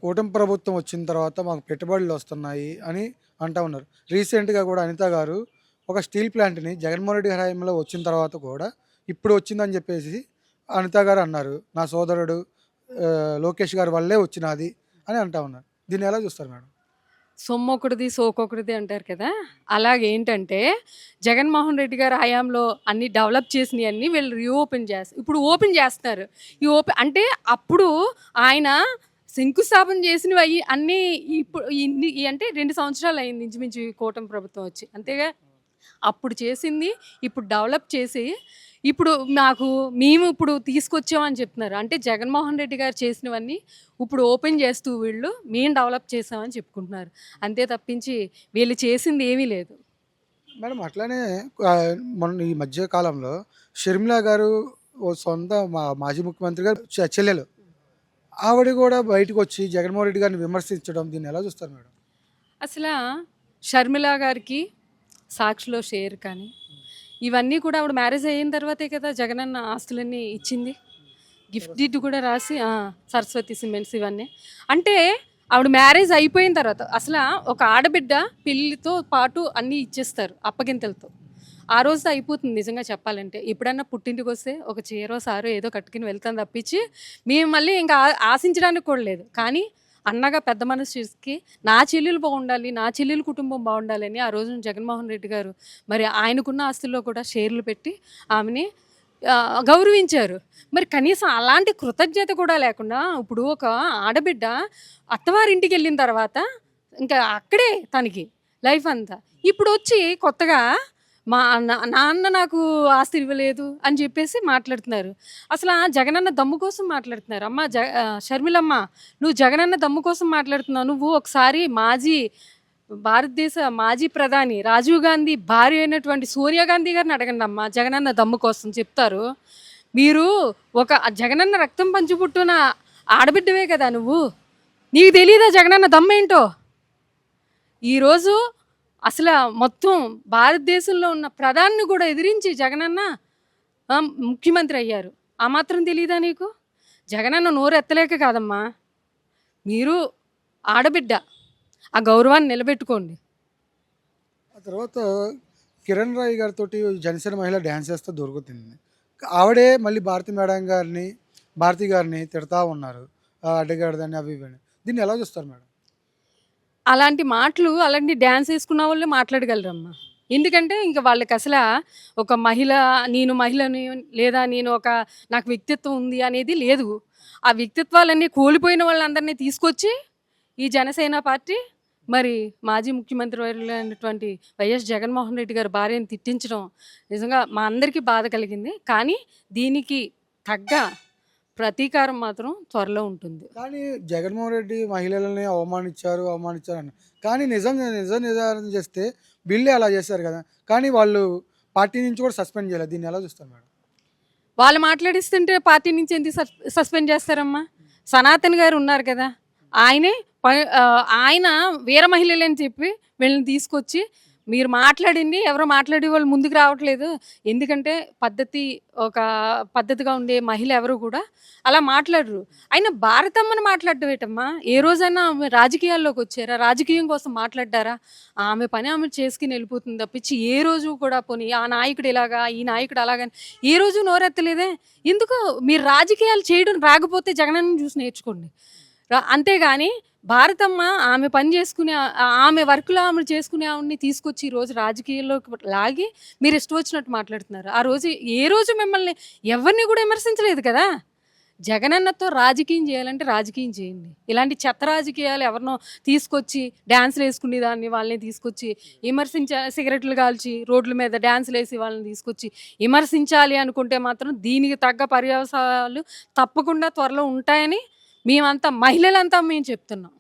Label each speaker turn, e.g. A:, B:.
A: కూటమి ప్రభుత్వం వచ్చిన తర్వాత మాకు పెట్టుబడులు వస్తున్నాయి అని అంటా ఉన్నారు. రీసెంట్‌గా కూడా అనిత గారు ఒక స్టీల్ ప్లాంట్‌ని జగన్మోహన్ రెడ్డి గారి హయాంలో వచ్చిన తర్వాత కూడా ఇప్పుడు వచ్చిందని చెప్పేసి అనిత గారు అన్నారు. నా సోదరుడు లోకేష్ గారి వల్లే వచ్చినాది అని అంటా ఉన్నారు. దీన్ని ఎలా చూస్తారు మేడం?
B: సొమ్మొకటిది, సోకొకటిది అంటారు కదా! అలాగేంటంటే, జగన్మోహన్ రెడ్డి గారి హయాంలో అన్నీ డెవలప్ చేసినయన్నీ వీళ్ళు రీఓపెన్ ఇప్పుడు ఓపెన్ చేస్తున్నారు. ఈ అంటే అప్పుడు ఆయన శంకుస్థాపన చేసినవయి అన్నీ ఇప్పుడు ఇన్ని అంటే 2 సంవత్సరాలయింది ఇంచుమించు ఈ కూటమి ప్రభుత్వం వచ్చి. అంతేగా? అప్పుడు చేసింది ఇప్పుడు డెవలప్ చేసి ఇప్పుడు మేము ఇప్పుడు తీసుకొచ్చామని చెప్తున్నారు. అంటే జగన్మోహన్ రెడ్డి గారు చేసినవన్నీ ఇప్పుడు ఓపెన్ చేస్తూ వీళ్ళు మేము డెవలప్ చేసామని చెప్పుకుంటున్నారు. అంతే తప్పించి వీళ్ళు చేసింది ఏమీ లేదు.
A: మేడం అట్లానే మొన్న ఈ మధ్య కాలంలో షర్మిల గారు ఓ సొంత మాజీ ముఖ్యమంత్రి గారు చెల్లెలు. ఆవిడ కూడా బయటకొచ్చి జగన్మోహన్ రెడ్డి గారిని విమర్శించడం దీన్ని ఎలా చూస్తారు మేడం?
B: అసలా షర్మిల గారికి సాక్షిలో షేర్ కానీ ఇవన్నీ కూడా ఆవిడ మ్యారేజ్ అయిన తర్వాతే కదా జగనన్న ఆస్తులన్నీ ఇచ్చింది. గిఫ్ట్ డీడ్ కూడా రాసి సరస్వతి సిమెంట్స్ ఇవన్నీ. అంటే ఆవిడ మ్యారేజ్ అయిపోయిన తర్వాత అసలు ఒక ఆడబిడ్డ పెళ్ళితో పాటు అన్నీ ఇచ్చేస్తారు అప్పగింతలతో. ఆ రోజుతో అయిపోతుంది నిజంగా చెప్పాలంటే. ఎప్పుడన్నా పుట్టింటికి వస్తే ఒక చీరో సారో ఏదో కట్టుకుని వెళ్తాను తప్పించి మేము మళ్ళీ ఇంకా ఆశించడానికి కూడా లేదు. కానీ అన్నగా పెద్ద మనసుకి నా చెల్లెలు బాగుండాలి, నా చెల్లెల కుటుంబం బాగుండాలని ఆ రోజున జగన్మోహన్ రెడ్డి గారు మరి ఆయనకున్న ఆస్తుల్లో కూడా షేర్లు పెట్టి ఆమెని గౌరవించారు. మరి కనీసం అలాంటి కృతజ్ఞత కూడా లేకుండా ఇప్పుడు ఒక ఆడబిడ్డ అత్తవారింటికి వెళ్ళిన తర్వాత ఇంకా అక్కడే తనకి లైఫ్ అంతా. ఇప్పుడు వచ్చి కొత్తగా నాన్న నాకు ఆస్తి ఇవ్వలేదు అని చెప్పేసి మాట్లాడుతున్నారు. అసలు ఆ జగనన్న దమ్ము కోసం మాట్లాడుతున్నారు. షర్మిలమ్మ, నువ్వు జగనన్న దమ్ము కోసం మాట్లాడుతున్నావు. నువ్వు ఒకసారి భారతదేశ మాజీ ప్రధాని రాజీవ్ గాంధీ భార్య అయినటువంటి సోనియా గాంధీ గారిని అడగండి అమ్మా, జగనన్న దమ్ము కోసం చెప్తారు. మీరు ఒక జగనన్న రక్తం పంచిపుట్టున ఆడబిడ్డవే కదా నువ్వు, నీకు తెలియదా జగనన్న దమ్మేంటో? ఈరోజు అసలు మొత్తం భారతదేశంలో ఉన్న ప్రధాని కూడా ఎదిరించి జగనన్న ముఖ్యమంత్రి అయ్యారు. ఆ మాత్రం తెలియదా నీకు? జగనన్న నోరు ఎత్తలేక కాదమ్మా, మీరు ఆడబిడ్డ, ఆ గౌరవాన్ని నిలబెట్టుకోండి.
A: ఆ తర్వాత కిరణ్ రాయ్ గారితో జనసేన మహిళ డ్యాన్స్ చేస్తూ దొరుకుతుంది. ఆవిడే మళ్ళీ భారతి గారిని తిడతా ఉన్నారు, అడ్డగాడిదని అవి ఇవని. దీన్ని ఎలా చూస్తారు మేడం?
B: అలాంటి మాటలు అలాంటి డ్యాన్స్ వేసుకున్న వాళ్ళే మాట్లాడగలరమ్మా. ఎందుకంటే ఇంక వాళ్ళకి అసలు ఒక నేను మహిళని లేదా నాకు వ్యక్తిత్వం ఉంది అనేది లేదు. ఆ వ్యక్తిత్వాలన్నీ కోల్పోయిన వాళ్ళందరినీ తీసుకొచ్చి ఈ జనసేన పార్టీ మరి మాజీ ముఖ్యమంత్రి అయినటువంటి వైఎస్ జగన్మోహన్ రెడ్డి గారి భార్యను తిట్టించడం నిజంగా మా అందరికీ బాధ కలిగింది. కానీ దీనికి తగ్గ ప్రతీకారం మాత్రం త్వరలో ఉంటుంది.
A: కానీ జగన్మోహన్ రెడ్డి మహిళలని అవమానించారు అని, కానీ నిజ నిర్ధారణ చేస్తే బిల్లు అలా చేశారు కదా, కానీ వాళ్ళు పార్టీ నుంచి కూడా సస్పెండ్ చేయలేదు. దీన్ని ఎలా చూస్తారు మేడం?
B: వాళ్ళు మాట్లాడిస్తుంటే పార్టీ నుంచి ఎందుకు సస్పెండ్ చేస్తారమ్మా? సనాతన్ గారు ఉన్నారు కదా, ఆయన వీర మహిళలని చెప్పి వీళ్ళని తీసుకొచ్చి మీరు మాట్లాడింది ఎవరో మాట్లాడే వాళ్ళు ముందుకు రావట్లేదు. ఎందుకంటే ఒక పద్ధతిగా ఉండే మహిళ ఎవరు కూడా అలా మాట్లాడరు. అయినా భారతమ్మని మాట్లాడటం ఏంటమ్మా? ఏ రోజైనా ఆమె రాజకీయాల్లోకి వచ్చారా? రాజకీయం కోసం మాట్లాడ్డారా? ఆమె పని ఆమె చేసుకుని వెళ్ళిపోతుంది తప్పించి ఏ రోజు కూడా పోనీ ఆ నాయకుడు ఇలాగా, ఈ నాయకుడు అలాగని ఏ రోజు నోరెత్తలేదే. ఎందుకు? మీరు రాజకీయాలు చేయడం రాకపోతే జగనన్నని చూసి నేర్చుకోండి. అంతేగాని భారతమ్మ ఆమె పని చేసుకునే ఆమె వర్క్లో ఆమె చేసుకునే ఆవిడని తీసుకొచ్చి ఈరోజు రాజకీయాల్లోకి లాగి మీరు ఇష్టం వచ్చినట్టు మాట్లాడుతున్నారు. ఆ రోజు ఏ రోజు మిమ్మల్ని ఎవరిని కూడా విమర్శించలేదు కదా. జగనన్నతో రాజకీయం చేయాలంటే రాజకీయం చేయండి. ఇలాంటి చెత్త రాజకీయాలు ఎవరినో తీసుకొచ్చి డ్యాన్సులు వేసుకునే దాన్ని వాళ్ళని తీసుకొచ్చి సిగరెట్లు కాల్చి రోడ్ల మీద డ్యాన్సులు వేసి వాళ్ళని తీసుకొచ్చి విమర్శించాలి అనుకుంటే మాత్రం దీనికి తగ్గ పర్యవసాలు తప్పకుండా త్వరలో ఉంటాయని మేమంతా మహిళలంతా మేము చెప్తున్నాం.